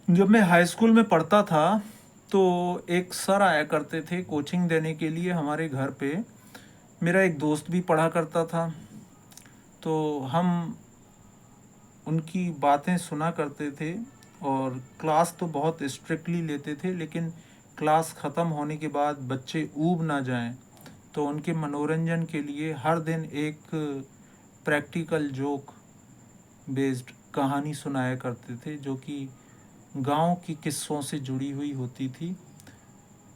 जब मैं high school में पढ़ता था तो एक सर आया करते थे कोचिंग देने के लिए हमारे घर पे। मेरा एक दोस्त भी पढ़ा करता था, तो हम उनकी बातें सुना करते थे। और क्लास तो बहुत स्ट्रिक्टली लेते थे, लेकिन क्लास ख़त्म होने के बाद बच्चे ऊब ना जाएं, तो उनके मनोरंजन के लिए हर दिन एक प्रैक्टिकल जोक बेस्ड कहानी सुनाया करते थे, जो कि गांव की किस्सों से जुड़ी हुई होती थी।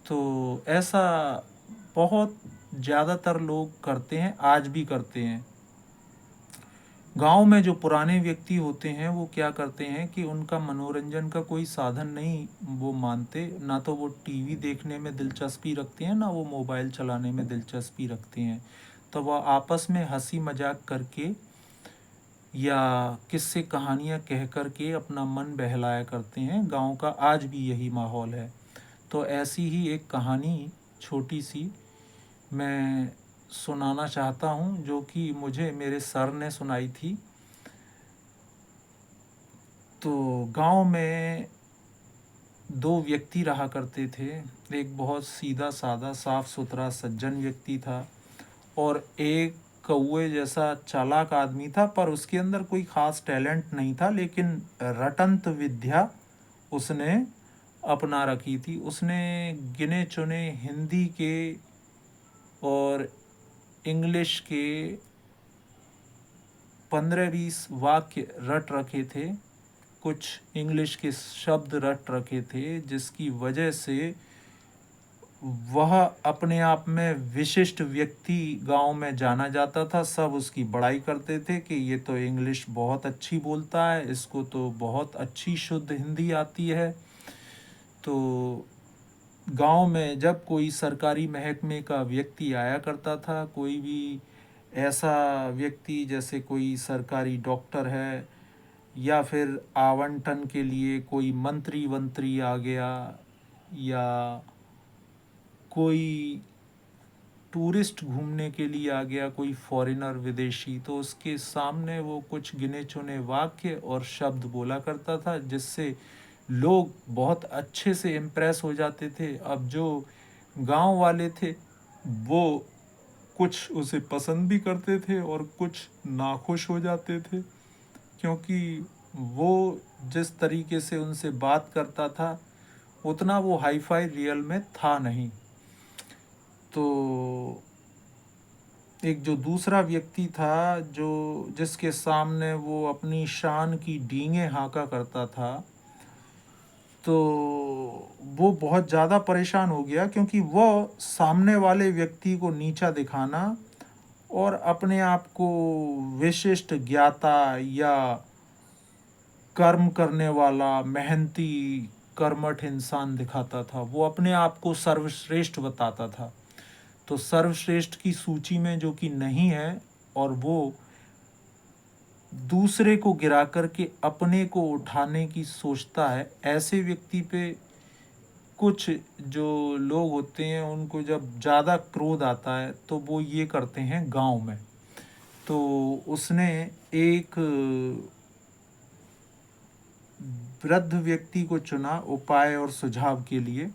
तो ऐसा बहुत ज़्यादातर लोग करते हैं, आज भी करते हैं। गांव में जो पुराने व्यक्ति होते हैं वो क्या करते हैं कि उनका मनोरंजन का कोई साधन नहीं वो मानते, ना तो वो टीवी देखने में दिलचस्पी रखते हैं, ना वो मोबाइल चलाने में दिलचस्पी रखते हैं। तो वह आपस में हंसी मजाक करके या किस्से कहानियाँ कह कर के अपना मन बहलाया करते हैं। गांव का आज भी यही माहौल है। तो ऐसी ही एक कहानी छोटी सी मैं सुनाना चाहता हूँ, जो कि मुझे मेरे सर ने सुनाई थी। तो गांव में दो व्यक्ति रहा करते थे। एक बहुत सीधा साधा साफ सुथरा सज्जन व्यक्ति था, और एक कौए जैसा चालाक आदमी था, पर उसके अंदर कोई ख़ास टैलेंट नहीं था, लेकिन रटंत विद्या उसने अपना रखी थी। उसने गिने चुने हिंदी के और इंग्लिश के 15-20 वाक्य रट रखे थे, कुछ इंग्लिश के शब्द रट रखे थे, जिसकी वजह से वह अपने आप में विशिष्ट व्यक्ति गांव में जाना जाता था। सब उसकी बड़ाई करते थे कि ये तो इंग्लिश बहुत अच्छी बोलता है, इसको तो बहुत अच्छी शुद्ध हिंदी आती है। तो गांव में जब कोई सरकारी महकमे का व्यक्ति आया करता था, कोई भी ऐसा व्यक्ति जैसे कोई सरकारी डॉक्टर है, या फिर आवंटन के लिए कोई मंत्री वंत्री आ गया, या कोई टूरिस्ट घूमने के लिए आ गया, कोई फॉरेनर विदेशी, तो उसके सामने वो कुछ गिने चुने वाक्य और शब्द बोला करता था, जिससे लोग बहुत अच्छे से इम्प्रेस हो जाते थे। अब जो गांव वाले थे वो कुछ उसे पसंद भी करते थे और कुछ नाखुश हो जाते थे, क्योंकि वो जिस तरीके से उनसे बात करता था उतना वो हाई फाई रियल में था नहीं। तो एक जो दूसरा व्यक्ति था, जो जिसके सामने वो अपनी शान की डींगे हाँका करता था, तो वो बहुत ज़्यादा परेशान हो गया, क्योंकि वो सामने वाले व्यक्ति को नीचा दिखाना और अपने आप को विशिष्ट ज्ञाता या कर्म करने वाला मेहनती कर्मठ इंसान दिखाता था। वो अपने आप को सर्वश्रेष्ठ बताता था। तो सर्वश्रेष्ठ की सूची में जो कि नहीं है, और वो दूसरे को गिरा करके अपने को उठाने की सोचता है, ऐसे व्यक्ति पे कुछ जो लोग होते हैं उनको जब ज़्यादा क्रोध आता है तो वो ये करते हैं गांव में। तो उसने एक वृद्ध व्यक्ति को चुना उपाय और सुझाव के लिए,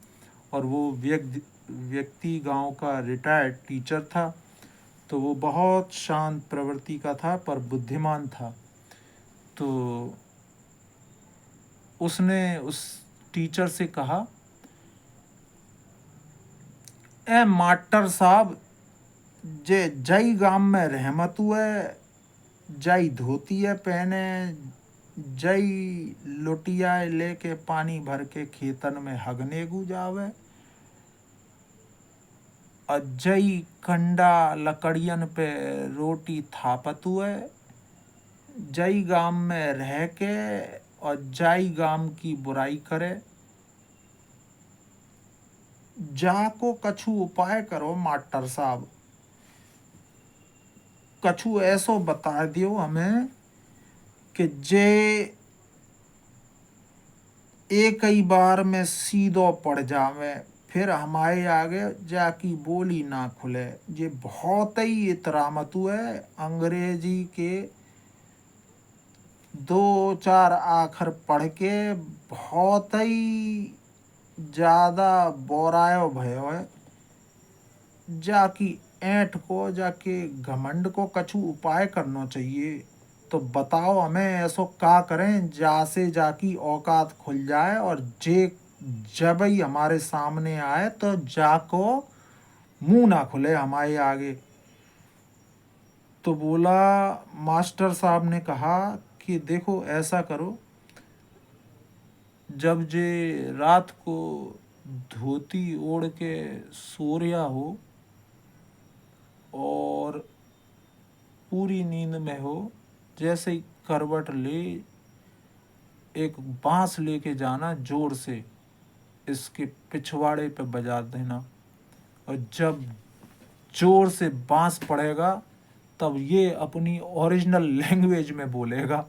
और वो व्यक्ति गांव का रिटायर्ड टीचर था। तो वो बहुत शांत प्रवृत्ति का था पर बुद्धिमान था। तो उसने उस टीचर से कहा, ए मास्टर साहब, जे जई गांव में रहमत हुए, जई धोती है पहने, जई लुटिया लेके पानी भर के खेतन में हगने गु जावे, और जई कंडा लकड़ियन पे रोटी थापत हुए, जई गांव में रह के और जाई गांव की बुराई करे। जाको कछु उपाय करो मास्टर साहब, कछु ऐसो बता दियो हमें कि जे एक ही बार में सीधो पड़ जावे, फिर हमारे आगे जाकी बोली ना खुले। ये बहुत ही इतरामत हुए अंग्रेजी के दो चार आखर पढ़ के बहुत ही ज़्यादा बोरायो भयो है। जाकी ऐंठ को जाके घमंड को कछु उपाय करना चाहिए। तो बताओ हमें ऐसो का करें जासे जाकी औकात खुल जाए और जे जब ही हमारे सामने आए तो जाको मुंह ना खुले हमारे आगे। तो बोला, मास्टर साहब ने कहा कि देखो ऐसा करो, जब जे रात को धोती ओढ़ के सो रहा हो और पूरी नींद में हो, जैसे ही करवट ले एक बांस लेके जाना, जोर से इसके पिछवाड़े पे बजा देना, और जब जोर से बांस पड़ेगा तब ये अपनी ओरिजिनल लैंग्वेज में बोलेगा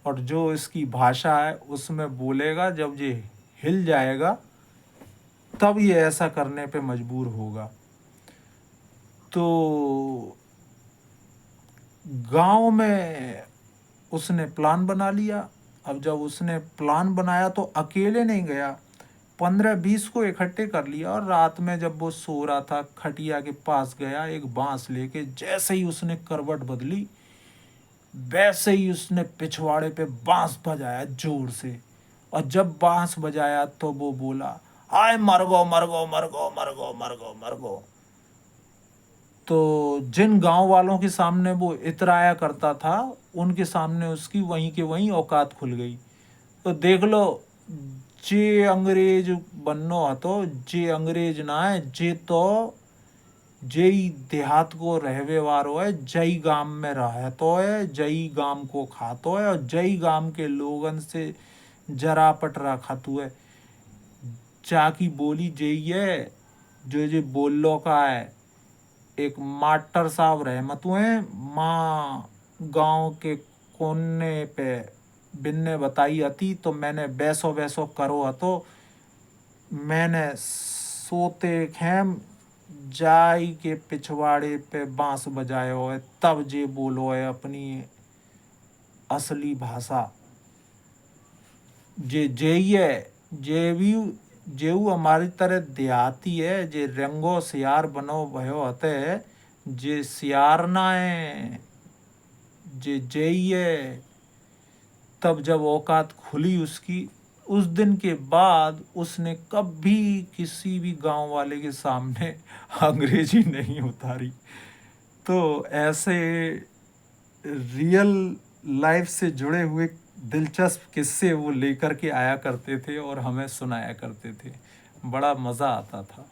और जो इसकी भाषा है उसमें बोलेगा। जब ये हिल जाएगा तब ये ऐसा करने पे मजबूर होगा। तो गांव में उसने प्लान बना लिया। अब जब उसने प्लान बनाया तो अकेले नहीं गया, 15-20 को इकट्ठे कर लिया और रात में जब वो सो रहा था खटिया के पास गया, एक बांस लेके जैसे ही उसने करवट बदली वैसे ही उसने पिछवाड़े पे बांस बजाया जोर से। और जब बांस बजाया तो वो बोला, आए मर गो मर गो मर गो मर गो मर गो मर गो। तो जिन गांव वालों के सामने वो इतराया करता था उनके सामने उसकी वहीं के वहीं औकात खुल गई। तो देख लो, जे अंग्रेज बननो हतो, जे अंग्रेज ना है, जे तो जई देहात को रहवे वारो है, जई गांव में रहतो है, जई गांव को खातो है और जई गांव के लोगन से जरा पटरा खातू है। चाकी बोली जई है जो जे बोलो का है। एक मास्टर साहब रहमत हुए माँ गांव के कोने पे बिन्ने बताई हती, तो मैंने बैसो बैसो करो हतो। मैंने सोते खेम जाई के पिछवाड़े पे बांस बजायो है, तब जे बोलो है अपनी असली भाषा। जे जेई है जे भी जेऊ हमारी तरह देहाती है, जे रंगो सियार बनो भयो हते, जे सियार ना है, जे जेई है। तब जब औकात खुली उसकी, उस दिन के बाद उसने कभी किसी भी गांव वाले के सामने अंग्रेजी नहीं उतारी। तो ऐसे रियल लाइफ से जुड़े हुए दिलचस्प किस्से वो लेकर के आया करते थे और हमें सुनाया करते थे। बड़ा मज़ा आता था।